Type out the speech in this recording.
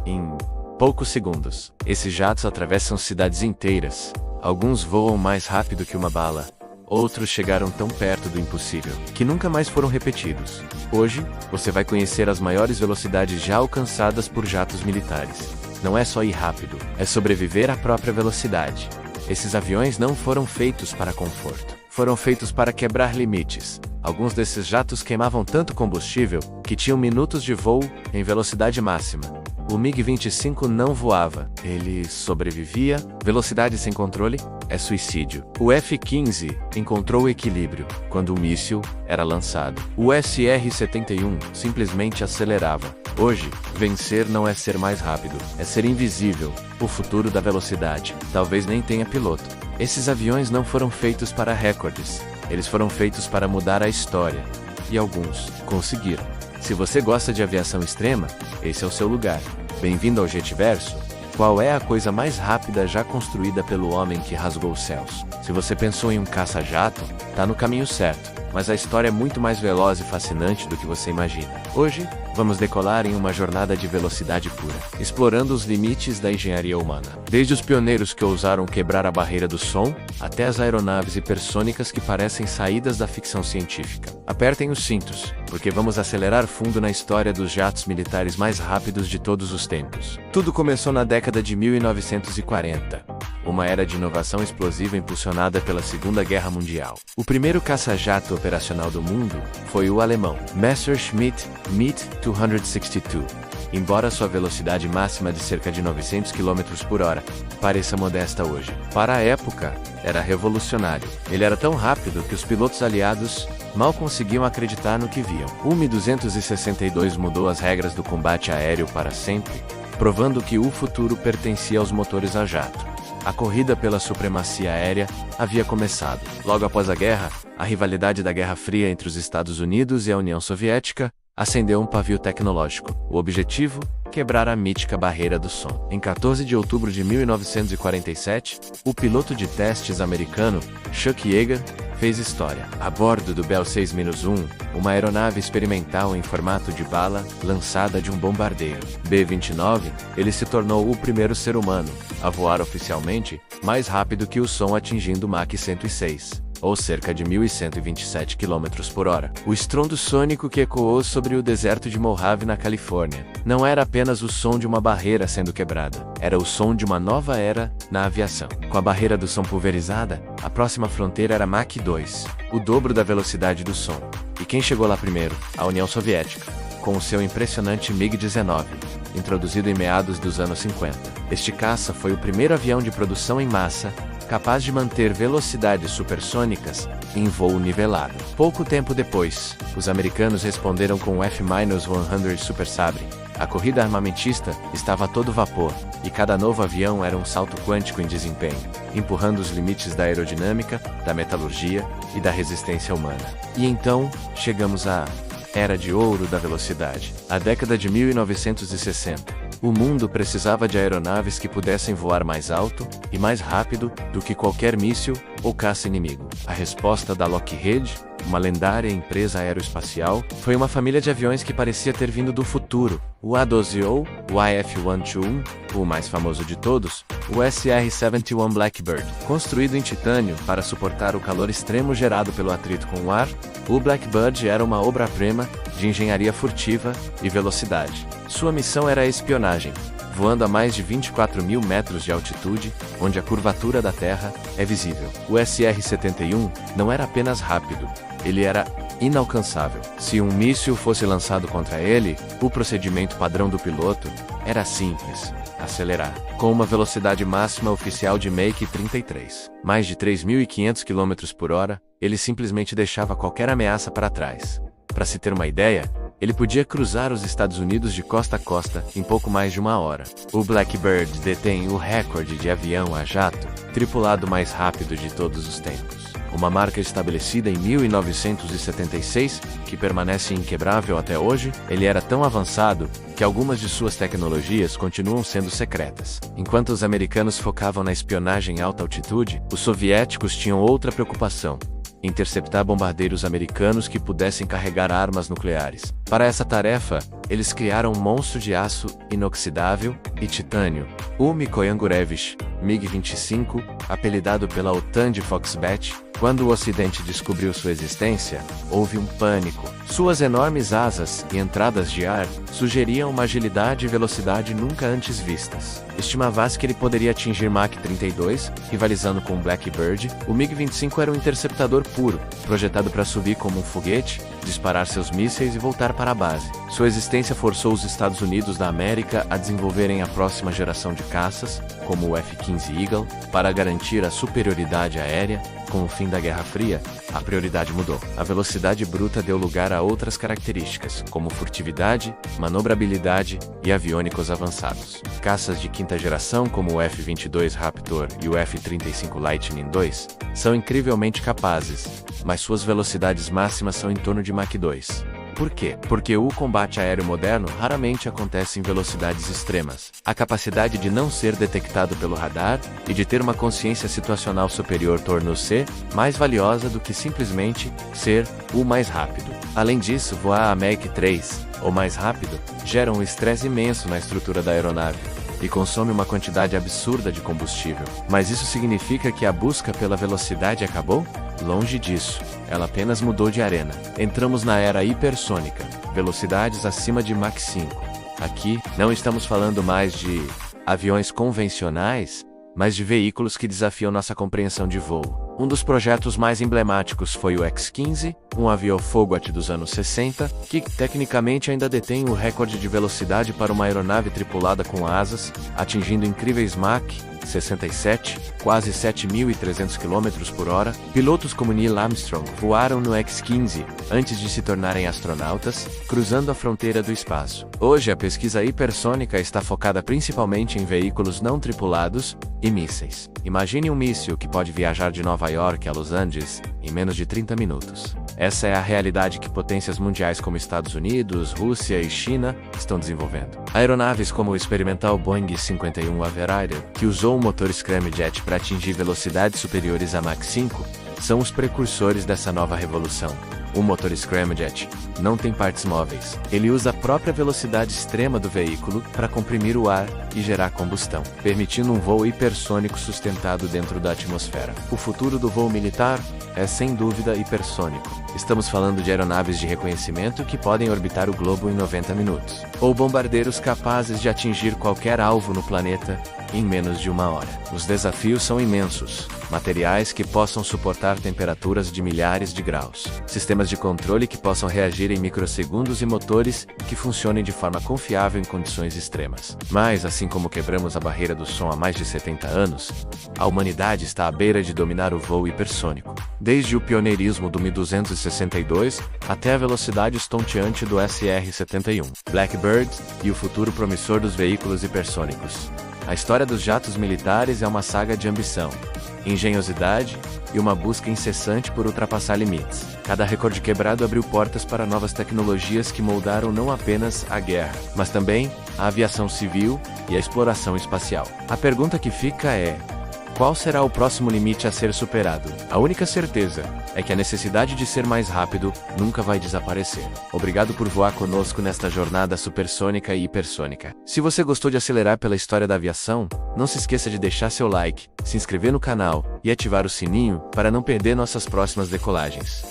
em poucos segundos. Esses jatos atravessam cidades inteiras. Alguns voam mais rápido que uma bala. Outros chegaram tão perto do impossível que nunca mais foram repetidos. Hoje, você vai conhecer as maiores velocidades já alcançadas por jatos militares. Não é só ir rápido, é sobreviver à própria velocidade. Esses aviões não foram feitos para conforto. Foram feitos para quebrar limites. Alguns desses jatos queimavam tanto combustível que tinham minutos de voo em velocidade máxima. O MiG-25 não voava, ele sobrevivia. Velocidade sem controle é suicídio. O F-15 encontrou o equilíbrio quando o míssil era lançado. O SR-71 simplesmente acelerava. Hoje, vencer não é ser mais rápido, é ser invisível. O futuro da velocidade talvez nem tenha piloto. Esses aviões não foram feitos para recordes, eles foram feitos para mudar a história. E alguns conseguiram. Se você gosta de aviação extrema, esse é o seu lugar. Bem-vindo ao Jetverso. Qual é a coisa mais rápida já construída pelo homem que rasgou os céus? Se você pensou em um caça-jato, tá no caminho certo. Mas a história é muito mais veloz e fascinante do que você imagina. Hoje, vamos decolar em uma jornada de velocidade pura, explorando os limites da engenharia humana. Desde os pioneiros que ousaram quebrar a barreira do som, até as aeronaves hipersônicas que parecem saídas da ficção científica. Apertem os cintos, porque vamos acelerar fundo na história dos jatos militares mais rápidos de todos os tempos. Tudo começou na década de 1940. Uma era de inovação explosiva impulsionada pela Segunda Guerra Mundial. O primeiro caça-jato operacional do mundo foi o alemão Messerschmitt Me-262. Embora sua velocidade máxima de cerca de 900 km por hora pareça modesta hoje, para a época, era revolucionário. Ele era tão rápido que os pilotos aliados mal conseguiam acreditar no que viam. O Me-262 mudou as regras do combate aéreo para sempre, provando que o futuro pertencia aos motores a jato. A corrida pela supremacia aérea havia começado. Logo após a guerra, a rivalidade da Guerra Fria entre os Estados Unidos e a União Soviética acendeu um pavio tecnológico. O objetivo? Quebrar a mítica barreira do som. Em 14 de outubro de 1947, o piloto de testes americano, Chuck Yeager, fez história. A bordo do Bell 6-1, uma aeronave experimental em formato de bala, lançada de um bombardeiro B-29, ele se tornou o primeiro ser humano a voar oficialmente mais rápido que o som, atingindo Mach 106. Ou cerca de 1.127 km por hora. O estrondo sônico que ecoou sobre o deserto de Mojave, na Califórnia, não era apenas o som de uma barreira sendo quebrada, era o som de uma nova era na aviação. Com a barreira do som pulverizada, a próxima fronteira era Mach 2, o dobro da velocidade do som. E quem chegou lá primeiro? A União Soviética, com o seu impressionante MiG-19, introduzido em meados dos anos 50. Este caça foi o primeiro avião de produção em massa capaz de manter velocidades supersônicas em voo nivelado. Pouco tempo depois, os americanos responderam com o F-100 Super Sabre. A corrida armamentista estava a todo vapor, e cada novo avião era um salto quântico em desempenho, empurrando os limites da aerodinâmica, da metalurgia e da resistência humana. E então, chegamos à Era de Ouro da Velocidade, a década de 1960. O mundo precisava de aeronaves que pudessem voar mais alto e mais rápido do que qualquer míssil ou caça inimigo. A resposta da Lockheed, uma lendária empresa aeroespacial, foi uma família de aviões que parecia ter vindo do futuro. O A-12 ou o AF-121, o mais famoso de todos, o SR-71 Blackbird. Construído em titânio para suportar o calor extremo gerado pelo atrito com o ar, o Blackbird era uma obra-prima de engenharia furtiva e velocidade. Sua missão era a espionagem, voando a mais de 24 mil metros de altitude, onde a curvatura da Terra é visível. O SR-71 não era apenas rápido, ele era inalcançável. Se um míssil fosse lançado contra ele, o procedimento padrão do piloto era simples: acelerar. Com uma velocidade máxima oficial de Mach 33, mais de 3.500 km por hora, ele simplesmente deixava qualquer ameaça para trás. Para se ter uma ideia, ele podia cruzar os Estados Unidos de costa a costa em pouco mais de uma hora. O Blackbird detém o recorde de avião a jato tripulado mais rápido de todos os tempos. Uma marca estabelecida em 1976, que permanece inquebrável até hoje. Ele era tão avançado que algumas de suas tecnologias continuam sendo secretas. Enquanto os americanos focavam na espionagem em alta altitude, os soviéticos tinham outra preocupação: interceptar bombardeiros americanos que pudessem carregar armas nucleares. Para essa tarefa, eles criaram um monstro de aço inoxidável e titânio, o Mikoyan Gurevich MiG-25, apelidado pela OTAN de Foxbat. Quando o Ocidente descobriu sua existência, houve um pânico. Suas enormes asas e entradas de ar sugeriam uma agilidade e velocidade nunca antes vistas. Estimava-se que ele poderia atingir Mach 32, rivalizando com o Blackbird. O MiG-25 era um interceptador puro, projetado para subir como um foguete, disparar seus mísseis e voltar para a base. Sua existência forçou os Estados Unidos da América a desenvolverem a próxima geração de caças, como o F-15 Eagle, para garantir a superioridade aérea. Com o fim da Guerra Fria, a prioridade mudou. A velocidade bruta deu lugar a outras características, como furtividade, manobrabilidade e aviônicos avançados. Caças de quinta geração, como o F-22 Raptor e o F-35 Lightning II, são incrivelmente capazes, mas suas velocidades máximas são em torno de Mach 2. Por quê? Porque o combate aéreo moderno raramente acontece em velocidades extremas. A capacidade de não ser detectado pelo radar e de ter uma consciência situacional superior tornou-se mais valiosa do que simplesmente ser o mais rápido. Além disso, voar a Mach 3, ou mais rápido, gera um estresse imenso na estrutura da aeronave e consome uma quantidade absurda de combustível. Mas isso significa que a busca pela velocidade acabou? Longe disso, ela apenas mudou de arena. Entramos na era hipersônica, velocidades acima de Mach 5. Aqui, não estamos falando mais de aviões convencionais, mas de veículos que desafiam nossa compreensão de voo. Um dos projetos mais emblemáticos foi o X-15, um avião Foguat dos anos 60, que tecnicamente ainda detém o recorde de velocidade para uma aeronave tripulada com asas, atingindo incríveis Mach 67, quase 7.300 km por hora. Pilotos como Neil Armstrong voaram no X-15 antes de se tornarem astronautas, cruzando a fronteira do espaço. Hoje, a pesquisa hipersônica está focada principalmente em veículos não tripulados e mísseis. Imagine um míssil que pode viajar de Nova York a Los Angeles em menos de 30 minutos. Essa é a realidade que potências mundiais como Estados Unidos, Rússia e China estão desenvolvendo. Aeronaves como o experimental Boeing 51 Aviator, que usou um motor scramjet para atingir velocidades superiores a Mach 5, são os precursores dessa nova revolução. O motor scramjet não tem partes móveis. Ele usa a própria velocidade extrema do veículo para comprimir o ar e gerar combustão, permitindo um voo hipersônico sustentado dentro da atmosfera. O futuro do voo militar é sem dúvida hipersônico. Estamos falando de aeronaves de reconhecimento que podem orbitar o globo em 90 minutos, ou bombardeiros capazes de atingir qualquer alvo no planeta em menos de uma hora. Os desafios são imensos. Materiais que possam suportar temperaturas de milhares de graus, sistemas de controle que possam reagir em microsegundos e motores que funcionem de forma confiável em condições extremas. Mas, assim como quebramos a barreira do som há mais de 70 anos, a humanidade está à beira de dominar o voo hipersônico. Desde o pioneirismo do Mi-262 até a velocidade estonteante do SR-71, Blackbird e o futuro promissor dos veículos hipersônicos. A história dos jatos militares é uma saga de ambição, engenhosidade e uma busca incessante por ultrapassar limites. Cada recorde quebrado abriu portas para novas tecnologias que moldaram não apenas a guerra, mas também a aviação civil e a exploração espacial. A pergunta que fica é: qual será o próximo limite a ser superado? A única certeza é que a necessidade de ser mais rápido nunca vai desaparecer. Obrigado por voar conosco nesta jornada supersônica e hipersônica. Se você gostou de acelerar pela história da aviação, não se esqueça de deixar seu like, se inscrever no canal e ativar o sininho para não perder nossas próximas decolagens.